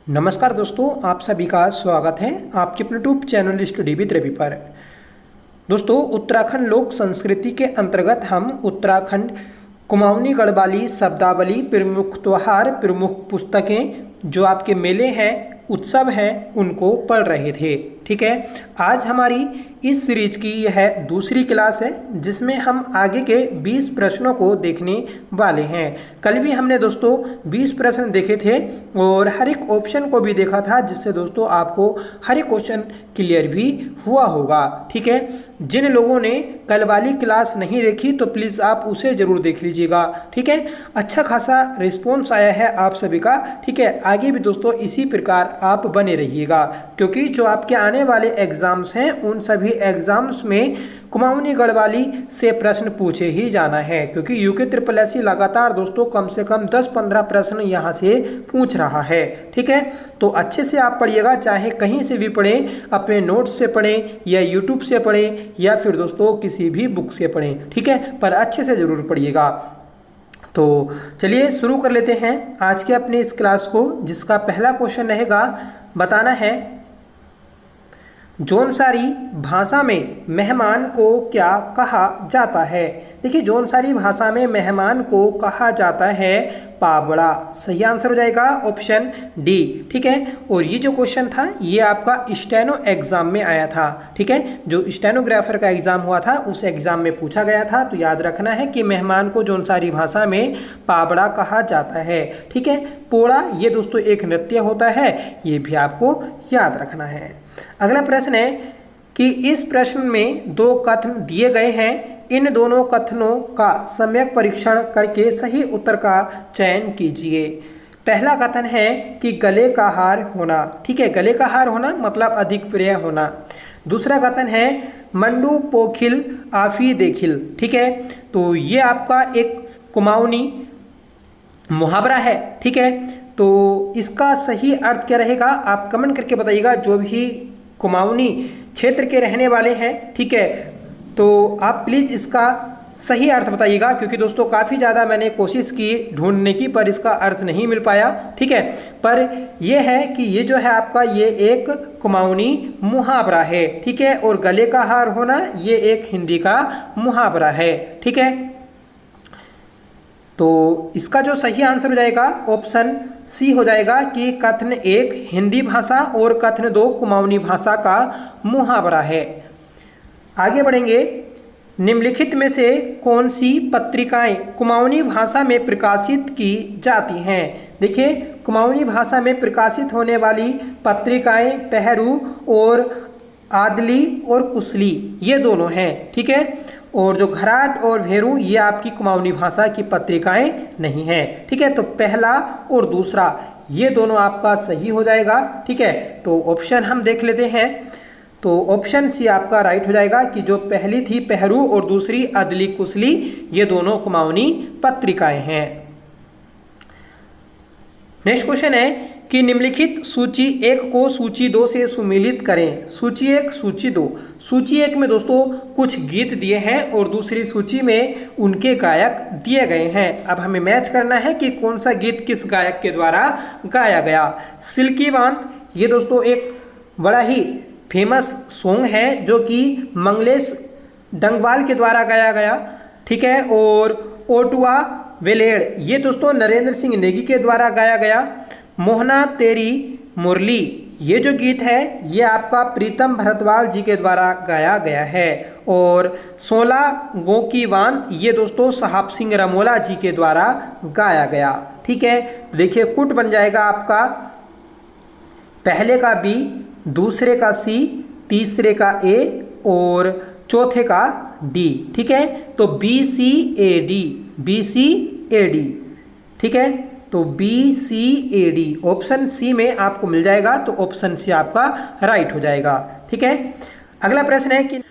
नमस्कार दोस्तों, आप सभी का स्वागत है आपके अपने YouTube channel study with Ravi पर। दोस्तों, उत्तराखंड लोक संस्कृति के अंतर्गत हम उत्तराखंड कुमाऊनी गढ़वाली शब्दावली, प्रमुख त्योहार, प्रमुख पुस्तकें, जो आपके मेले हैं, उत्सव हैं, उनको पढ़ रहे थे। ठीक है, आज हमारी इस सीरीज की यह दूसरी क्लास है जिसमें हम आगे के 20 प्रश्नों को देखने वाले हैं। कल भी हमने दोस्तों 20 प्रश्न देखे थे और हर एक ऑप्शन को भी देखा था, जिससे दोस्तों आपको हर एक क्वेश्चन क्लियर भी हुआ होगा। ठीक है, जिन लोगों ने कल वाली क्लास नहीं देखी तो प्लीज़ आप उसे ज़रूर देख लीजिएगा। ठीक है, अच्छा खासा रिस्पॉन्स आया है आप सभी का। ठीक है, आगे भी दोस्तों इसी प्रकार आप बने रहिएगा, क्योंकि जो आपके आने वाले एग्जाम्स हैं उन सभी एग्जाम्स में कुमाऊनी गढ़वाली से प्रश्न पूछे ही जाना है, क्योंकि यूके SSSC लगातार दोस्तों कम से कम 10-15 प्रश्न यहाँ से पूछ रहा है। ठीक है, तो अच्छे से आप पढ़िएगा, चाहे कहीं से भी पढ़ें, अपने नोट्स से पढ़ें या यूट्यूब से पढ़ें या फिर दोस्तों किसी भी बुक से पढ़ें। ठीक है, पर अच्छे से ज़रूर पढ़िएगा। तो चलिए शुरू कर लेते हैं आज के अपने इस क्लास को, जिसका पहला क्वेश्चन रहेगा, बताना है जौनसारी भाषा में मेहमान को क्या कहा जाता है। देखिए, जौनसारी भाषा में मेहमान को कहा जाता है पाबड़ा। सही आंसर हो जाएगा ऑप्शन डी। ठीक है, और ये जो क्वेश्चन था ये आपका स्टेनो एग्जाम में आया था। ठीक है, जो स्टेनोग्राफर का एग्जाम हुआ था उस एग्जाम में पूछा गया था। तो याद रखना है कि मेहमान को जौनसारी भाषा में पाबड़ा कहा जाता है। ठीक है, पोड़ा ये दोस्तों एक नृत्य होता है, ये भी आपको याद रखना है। अगला प्रश्न है कि इस प्रश्न में दो कथन दिए गए हैं, इन दोनों कथनों का सम्यक परीक्षण करके सही उत्तर का चयन कीजिए। पहला कथन है कि गले का हार होना। ठीक है, गले का हार होना मतलब अधिक प्रिय होना। दूसरा कथन है मंडू पोखिल आफी देखिल। ठीक है, तो ये आपका एक कुमाऊनी मुहावरा है। ठीक है, तो इसका सही अर्थ क्या रहेगा आप कमेंट करके बताइएगा, जो भी कुमाऊनी क्षेत्र के रहने वाले हैं। ठीक है, तो आप प्लीज़ इसका सही अर्थ बताइएगा, क्योंकि दोस्तों काफ़ी ज़्यादा मैंने कोशिश की ढूंढने की, पर इसका अर्थ नहीं मिल पाया। ठीक है, पर यह है कि ये जो है आपका ये एक कुमाऊनी मुहावरा है। ठीक है, और गले का हार होना ये एक हिंदी का मुहावरा है। ठीक है, तो इसका जो सही आंसर हो जाएगा ऑप्शन सी हो जाएगा कि कथन 1 हिंदी भाषा और कथन 2 कुमाऊनी भाषा का मुहावरा है। आगे बढ़ेंगे, निम्नलिखित में से कौन सी पत्रिकाएं कुमाऊनी भाषा में प्रकाशित की जाती हैं। देखिए, कुमाऊनी भाषा में प्रकाशित होने वाली पत्रिकाएं पहरू और आदली और कुसली ये दोनों हैं। ठीक है, और जो घराट और भेरू ये आपकी कुमाऊनी भाषा की पत्रिकाएं नहीं हैं। ठीक है, तो पहला और दूसरा ये दोनों आपका सही हो जाएगा। ठीक है, तो ऑप्शन हम देख लेते हैं। तो ऑप्शन सी आपका राइट हो जाएगा कि जो पहली थी पहरू और दूसरी अदली कुसली ये दोनों कुमाऊनी पत्रिकाएं हैं। नेक्स्ट क्वेश्चन है कि निम्नलिखित सूची 1 को सूची 2 से सुमेलित करें। सूची 1 सूची 2। सूची 1 में दोस्तों कुछ गीत दिए हैं और दूसरी सूची में उनके गायक दिए गए हैं। अब हमें मैच करना है कि कौन सा गीत किस गायक के द्वारा गाया गया। सिल्की बांध ये दोस्तों एक बड़ा ही फेमस सॉन्ग है, जो कि मंगलेश डंगवाल के द्वारा गाया गया। ठीक है, और ओटुआ वेलेड़ ये दोस्तों नरेंद्र सिंह नेगी के द्वारा गाया गया। मोहना तेरी मुरली ये जो गीत है ये आपका प्रीतम भरतवाल जी के द्वारा गाया गया है। और 16 गो की बांध ये दोस्तों साहब सिंह रमोला जी के द्वारा गाया गया। ठीक है, देखिए कुट बन जाएगा आपका पहले का बी, दूसरे का सी, तीसरे का ए और चौथे का डी। ठीक है, तो BCAD BCAD। ठीक है, तो BCAD ऑप्शन सी में आपको मिल जाएगा, तो ऑप्शन सी आपका राइट हो जाएगा। ठीक है, अगला प्रश्न है कि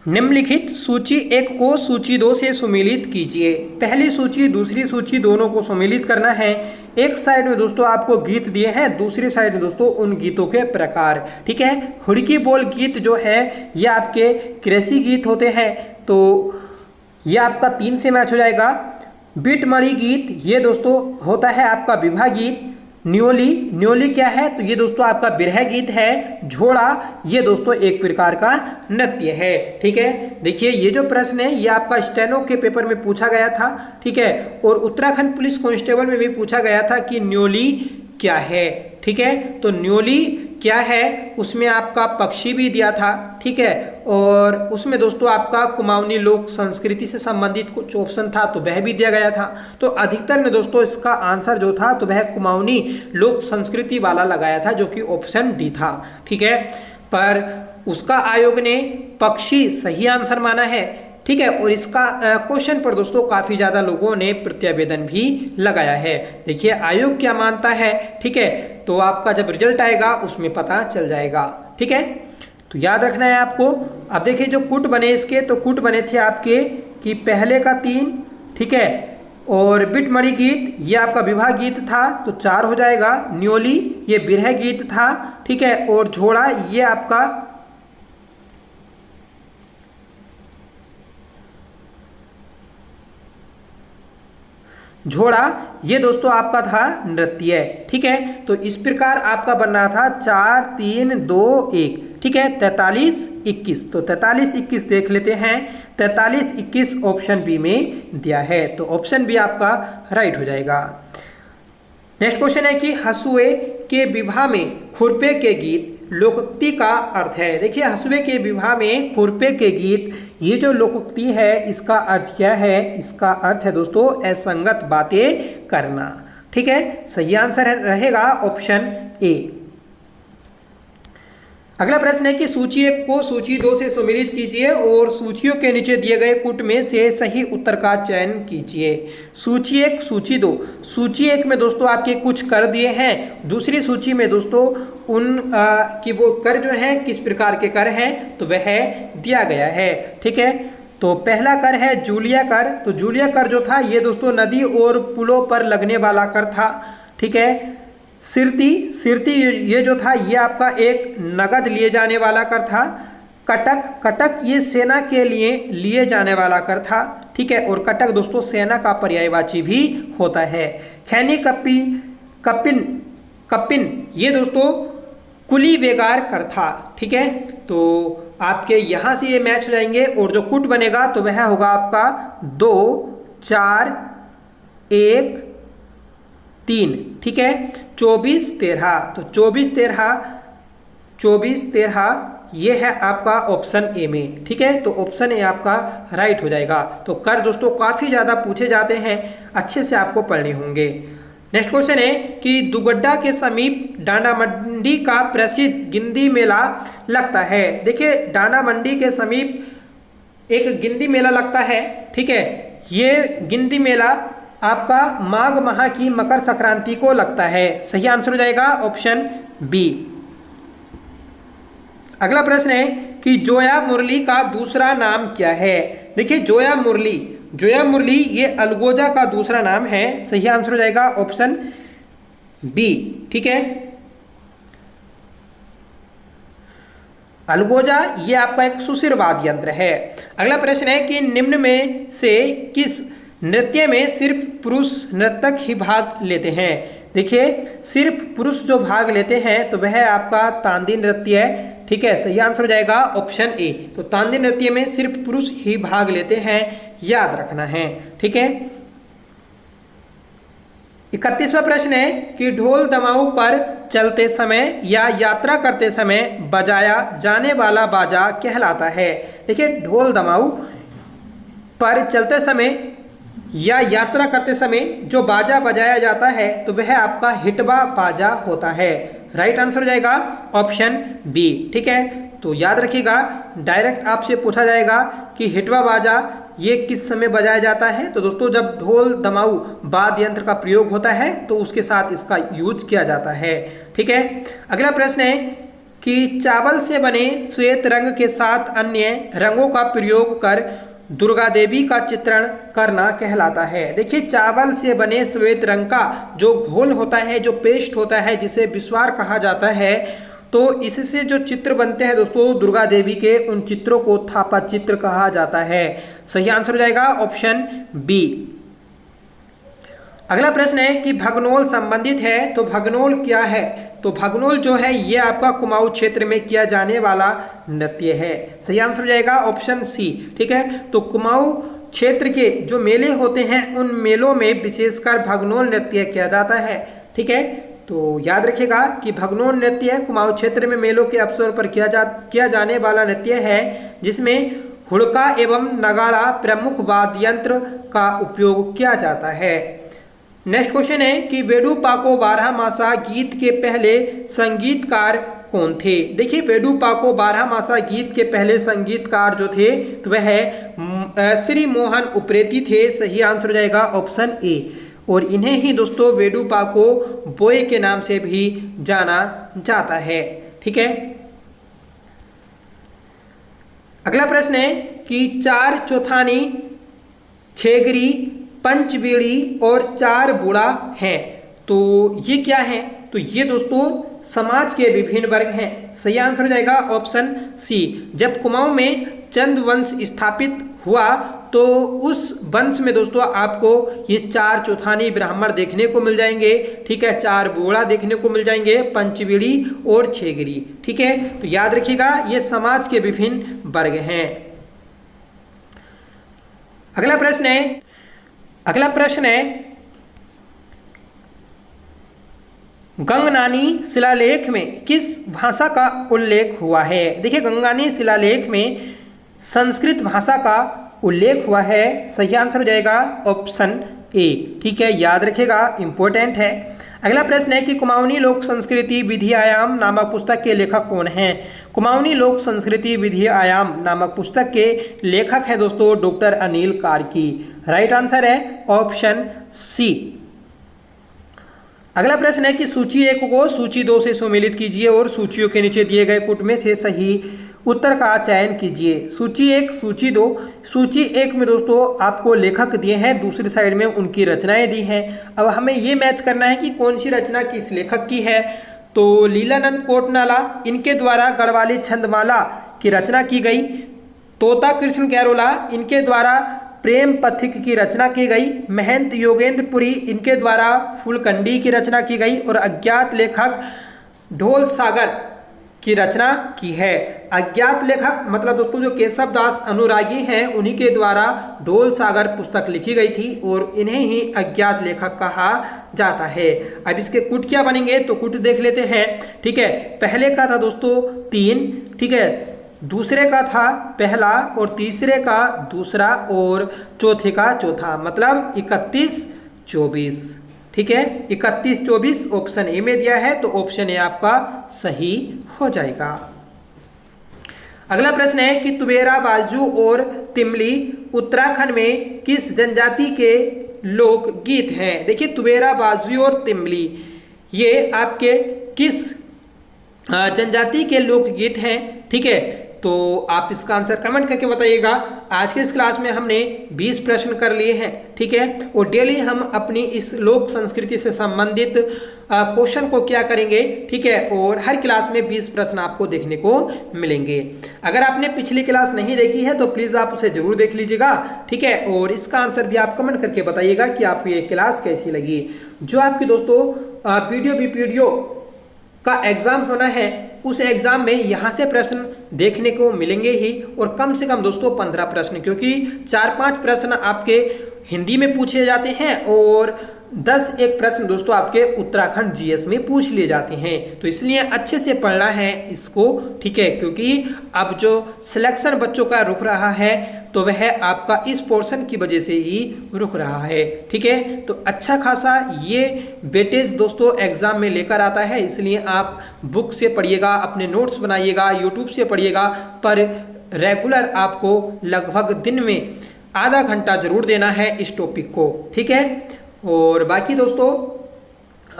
निम्नलिखित सूची 1 को सूची 2 से सुमेलित कीजिए। पहली सूची दूसरी सूची दोनों को सुमेलित करना है। एक साइड में दोस्तों आपको गीत दिए हैं, दूसरी साइड में दोस्तों उन गीतों के प्रकार। ठीक है, हुड़की बोल गीत जो है ये आपके कृषि गीत होते हैं, तो ये आपका 3 से मैच हो जाएगा। बिटमणि गीत ये दोस्तों होता है आपका विवाह गीत। न्योली, न्योली क्या है? तो ये दोस्तों आपका बिरह गीत है। झोड़ा, ये दोस्तों एक प्रकार का नृत्य है। ठीक है, देखिए ये जो प्रश्न है ये आपका स्टेनो के पेपर में पूछा गया था। ठीक है, और उत्तराखंड पुलिस कांस्टेबल में भी पूछा गया था कि न्योली क्या है। ठीक है, तो न्योली क्या है उसमें आपका पक्षी भी दिया था। ठीक है, और उसमें दोस्तों आपका कुमाऊनी लोक संस्कृति से संबंधित कुछ ऑप्शन था तो वह भी दिया गया था। तो अधिकतर में दोस्तों इसका आंसर जो था तो वह कुमाऊनी लोक संस्कृति वाला लगाया था, जो कि ऑप्शन डी था। ठीक है, पर उसका आयोग ने पक्षी सही आंसर माना है। ठीक है, और इसका क्वेश्चन पर दोस्तों काफी ज्यादा लोगों ने प्रत्यावेदन भी लगाया है। देखिए आयोग क्या मानता है। ठीक है, तो आपका जब रिजल्ट आएगा उसमें पता चल जाएगा। ठीक है, तो याद रखना है आपको। अब देखिए जो कुट बने इसके, तो कुट बने थे आपके कि पहले का 3, ठीक है, और बिटमणि गीत ये आपका विवाह गीत था तो 4 हो जाएगा। न्योली ये बिरह गीत था। ठीक है, और झोड़ा ये आपका झोड़ा ये दोस्तों आपका था नृत्य। ठीक है, तो इस प्रकार आपका बन रहा था 4 3 2 1। ठीक है, 43 21। तो 43 21 देख लेते हैं। 43 21 ऑप्शन बी में दिया है, तो ऑप्शन बी आपका राइट हो जाएगा। नेक्स्ट क्वेश्चन है कि हसुए के विवाह में खुरपे के गीत लोकोक्ति का अर्थ है। देखिए हसुए के विवाह में खुरपे के गीत, ये जो लोकोक्ति है इसका अर्थ क्या है? इसका अर्थ है दोस्तों असंगत बातें करना। ठीक है, सही आंसर रहेगा ऑप्शन ए। अगला प्रश्न है कि सूची 1 को सूची 2 से सम्मिलित कीजिए और सूचियों के नीचे दिए गए कुट में से सही उत्तर का चयन कीजिए। सूची 1 सूची 2, सूची 1 में दोस्तों आपके कुछ कर दिए हैं, दूसरी सूची में दोस्तों उन कि वो कर जो है किस प्रकार के कर हैं तो वह दिया गया है। ठीक है, तो पहला कर है जूलिया कर। तो जूलिया कर जो था ये दोस्तों नदी और पुलों पर लगने वाला कर था। ठीक है, सिरती, सिरती ये जो था ये आपका एक नगद लिए जाने वाला कर था। कटक, कटक ये सेना के लिए जाने वाला कर था। ठीक है, और कटक दोस्तों सेना का पर्यायवाची भी होता है। खैनी कपी, कपिन, कपिन ये दोस्तों कुली वेगार कर था। ठीक है, तो आपके यहाँ से ये मैच हो जाएंगे और जो कुट बनेगा तो वह होगा आपका 2 4 1 3। ठीक है, 24 13। तो 24 13 ये है आपका ऑप्शन ए में। ठीक है, तो ऑप्शन ए आपका राइट हो जाएगा। तो कर दोस्तों काफी ज्यादा पूछे जाते हैं, अच्छे से आपको पढ़ने होंगे। नेक्स्ट क्वेश्चन है कि दुगड्डा के समीप डांडा मंडी का प्रसिद्ध गिंदी मेला लगता है। देखिए डांडा मंडी के समीप एक गिंदी मेला लगता है। ठीक है, ये गिंदी मेला आपका माघ माह की मकर संक्रांति को लगता है। सही आंसर हो जाएगा ऑप्शन बी। अगला प्रश्न है कि जोया मुरली का दूसरा नाम क्या है। देखिए जोया मुरली, जोया मुरली ये अलगोजा का दूसरा नाम है। सही आंसर हो जाएगा ऑप्शन बी। ठीक है, अलगोजा ये आपका एक सुशिर वाद्य यंत्र है। अगला प्रश्न है कि निम्न में से किस नृत्य में सिर्फ पुरुष नर्तक ही भाग लेते हैं। देखिए सिर्फ पुरुष जो भाग लेते हैं तो वह आपका तांदी नृत्य है। ठीक है, सही आंसर हो जाएगा ऑप्शन ए। तो तांदी नृत्य में सिर्फ पुरुष ही भाग लेते हैं, याद रखना है। ठीक है, 31वां प्रश्न है कि ढोल दमाऊ पर चलते समय या यात्रा करते समय बजाया जाने वाला बाजा कहलाता है। देखिए ढोल दमाऊ पर चलते समय या यात्रा करते समय जो बाजा बजाया जाता है तो वह आपका हिटवा बाजा होता है। राइट आंसर हो जाएगा ऑप्शन बी। ठीक है, तो याद रखिएगा डायरेक्ट आपसे पूछा जाएगा कि हिटवा बाजा ये किस समय बजाया जाता है। तो दोस्तों जब ढोल दमाऊ वाद्य यंत्र का प्रयोग होता है तो उसके साथ इसका यूज किया जाता है। ठीक है, अगला प्रश्न है कि चावल से बने श्वेत रंग के साथ अन्य रंगों का प्रयोग कर दुर्गा देवी का चित्रण करना कहलाता है। देखिए चावल से बने श्वेत रंग का जो घोल होता है, जो पेस्ट होता है, जिसे बिस्वार कहा जाता है, तो इससे जो चित्र बनते हैं दोस्तों दुर्गा देवी के, उन चित्रों को थापा चित्र कहा जाता है। सही आंसर हो जाएगा ऑप्शन बी। अगला प्रश्न है कि भगनोल संबंधित है, तो भगनोल क्या है? तो भगनोल जो है ये आपका कुमाऊं क्षेत्र में किया जाने वाला नृत्य है। सही आंसर हो जाएगा ऑप्शन सी। ठीक है, तो कुमाऊं क्षेत्र के जो मेले होते हैं उन मेलों में विशेषकर भगनोल नृत्य किया जाता है। ठीक है, तो याद रखिएगा कि भगनोल नृत्य कुमाऊं क्षेत्र में मेलों के अवसर पर किया जाने वाला नृत्य है, जिसमें हुड़का एवं नगाड़ा प्रमुख वाद्य यंत्र का उपयोग किया जाता है। नेक्स्ट क्वेश्चन है कि वेडु पाको बारहमासा गीत के पहले संगीतकार कौन थे? देखिए, वेडु पाको बारहमासा गीत के पहले संगीतकार जो थे तो वह श्री मोहन उप्रेती थे। सही आंसर हो जाएगा ऑप्शन ए। और इन्हें ही दोस्तों वेडु पाको बोए के नाम से भी जाना जाता है। ठीक है, अगला प्रश्न है कि चार चौथानी, छेगरी, पंचबीड़ी और चार बूढ़ा हैं, तो ये क्या है? तो ये दोस्तों समाज के विभिन्न वर्ग हैं। सही आंसर हो जाएगा ऑप्शन सी। जब कुमाऊं में चंद वंश स्थापित हुआ तो उस वंश में दोस्तों आपको ये चार चौथानी ब्राह्मण देखने को मिल जाएंगे। ठीक है, चार बूढ़ा देखने को मिल जाएंगे, पंचबीड़ी और छेगरी। ठीक है, तो याद रखिएगा ये समाज के विभिन्न वर्ग हैं। अगला प्रश्न है गंगनानी शिलालेख में किस भाषा का उल्लेख हुआ है? देखिए, गंगनानी शिलालेख में संस्कृत भाषा का उल्लेख हुआ है। सही आंसर हो जाएगा ऑप्शन ए। ठीक है, याद रखिएगा, इंपॉर्टेंट है। अगला प्रश्न है कि कुमाऊनी लोक संस्कृति विधि आयाम नामक पुस्तक के लेखक कौन हैं? कुमाऊनी लोक संस्कृति विधि आयाम नामक पुस्तक के लेखक हैं दोस्तों doctor Anil Karki. Right answer है ऑप्शन सी। अगला प्रश्न है कि सूची 1 को सूची 2 से सुमेलित कीजिए और सूचियों के नीचे दिए गए कुट में से सही उत्तर का चयन कीजिए। सूची 1, सूची 2। सूची 1 में दोस्तों आपको लेखक दिए हैं, दूसरी साइड में उनकी रचनाएं दी हैं। अब हमें ये मैच करना है कि कौन सी रचना किस लेखक की है। तो लीलानंद कोटनाला, इनके द्वारा गढ़वाली छंदमाला की रचना की गई। तोता कृष्ण कैरोला, इनके द्वारा प्रेम पथिक की रचना की गई। महंत योगेंद्रपुरी, इनके द्वारा फुलकंडी की रचना की गई। और अज्ञात लेखक ढोल सागर की रचना की है। अज्ञात लेखक मतलब दोस्तों जो केशव दास अनुरागी हैं उन्हीं के द्वारा ढोल सागर पुस्तक लिखी गई थी और इन्हें ही अज्ञात लेखक कहा जाता है। अब इसके कुट क्या बनेंगे तो कुट देख लेते हैं। ठीक है, पहले का था दोस्तों 3, ठीक है, दूसरे का था पहला और तीसरे का दूसरा और चौथे का चौथा, मतलब 31-24। ठीक है, 31-24 ऑप्शन ए में दिया है, तो ऑप्शन ए आपका सही हो जाएगा। अगला प्रश्न है कि तुबेरा, बाजू और तिमली उत्तराखंड में किस जनजाति के लोकगीत हैं? देखिए, तुबेरा, बाजू और तिमली ये आपके किस जनजाति के लोकगीत हैं? ठीक है, तो आप इसका आंसर कमेंट करके बताइएगा। आज के इस क्लास में हमने 20 प्रश्न कर लिए हैं। ठीक है, और डेली हम अपनी इस लोक संस्कृति से संबंधित क्वेश्चन को क्या करेंगे। ठीक है, और हर क्लास में 20 प्रश्न आपको देखने को मिलेंगे। अगर आपने पिछली क्लास नहीं देखी है तो प्लीज़ आप उसे जरूर देख लीजिएगा। ठीक है, और इसका आंसर भी आप कमेंट करके बताइएगा कि आपको ये क्लास कैसी लगी। जो आपकी दोस्तों वीडियो का एग्जाम होना है उस एग्जाम में यहाँ से प्रश्न देखने को मिलेंगे ही, और कम से कम दोस्तों 15 प्रश्न, क्योंकि 4-5 प्रश्न आपके हिंदी में पूछे जाते हैं और 10-1 प्रश्न दोस्तों आपके उत्तराखंड जीएस में पूछ लिए जाते हैं। तो इसलिए अच्छे से पढ़ना है इसको। ठीक है, क्योंकि अब जो सिलेक्शन बच्चों का रुक रहा है तो वह आपका इस पोर्शन की वजह से ही रुक रहा है। ठीक है, तो अच्छा खासा ये वेटेज दोस्तों एग्जाम में लेकर आता है, इसलिए आप बुक से पढ़िएगा, अपने नोट्स बनाइएगा, यूट्यूब से पढ़िएगा, पर रेगुलर आपको लगभग दिन में आधा घंटा जरूर देना है इस टॉपिक को। ठीक है, और बाकी दोस्तों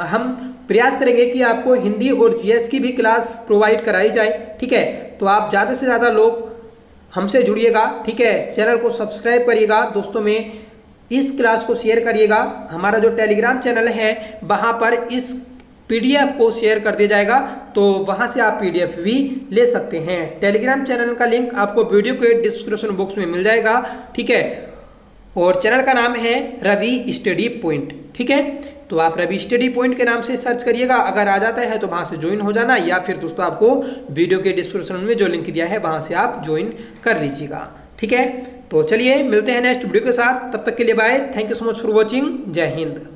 हम प्रयास करेंगे कि आपको हिंदी और जीएस की भी क्लास प्रोवाइड कराई जाए। ठीक है, तो आप ज़्यादा से ज़्यादा लोग हमसे जुड़िएगा। ठीक है, चैनल को सब्सक्राइब करिएगा, दोस्तों में इस क्लास को शेयर करिएगा। हमारा जो टेलीग्राम चैनल है वहाँ पर इस पीडीएफ को शेयर कर दिया जाएगा, तो वहाँ से आप पीडीएफ भी ले सकते हैं। टेलीग्राम चैनल का लिंक आपको वीडियो के डिस्क्रिप्शन बॉक्स में मिल जाएगा। ठीक है, और चैनल का नाम है रवि स्टडी पॉइंट। ठीक है, तो आप रवि स्टडी पॉइंट के नाम से सर्च करिएगा, अगर आ जाता है तो वहां से ज्वाइन हो जाना, या फिर दोस्तों आपको वीडियो के डिस्क्रिप्शन में जो लिंक दिया है वहां से आप ज्वाइन कर लीजिएगा। ठीक है, तो चलिए मिलते हैं नेक्स्ट वीडियो के साथ, तब तक के लिए bye, thank you so much for watching, जय हिंद।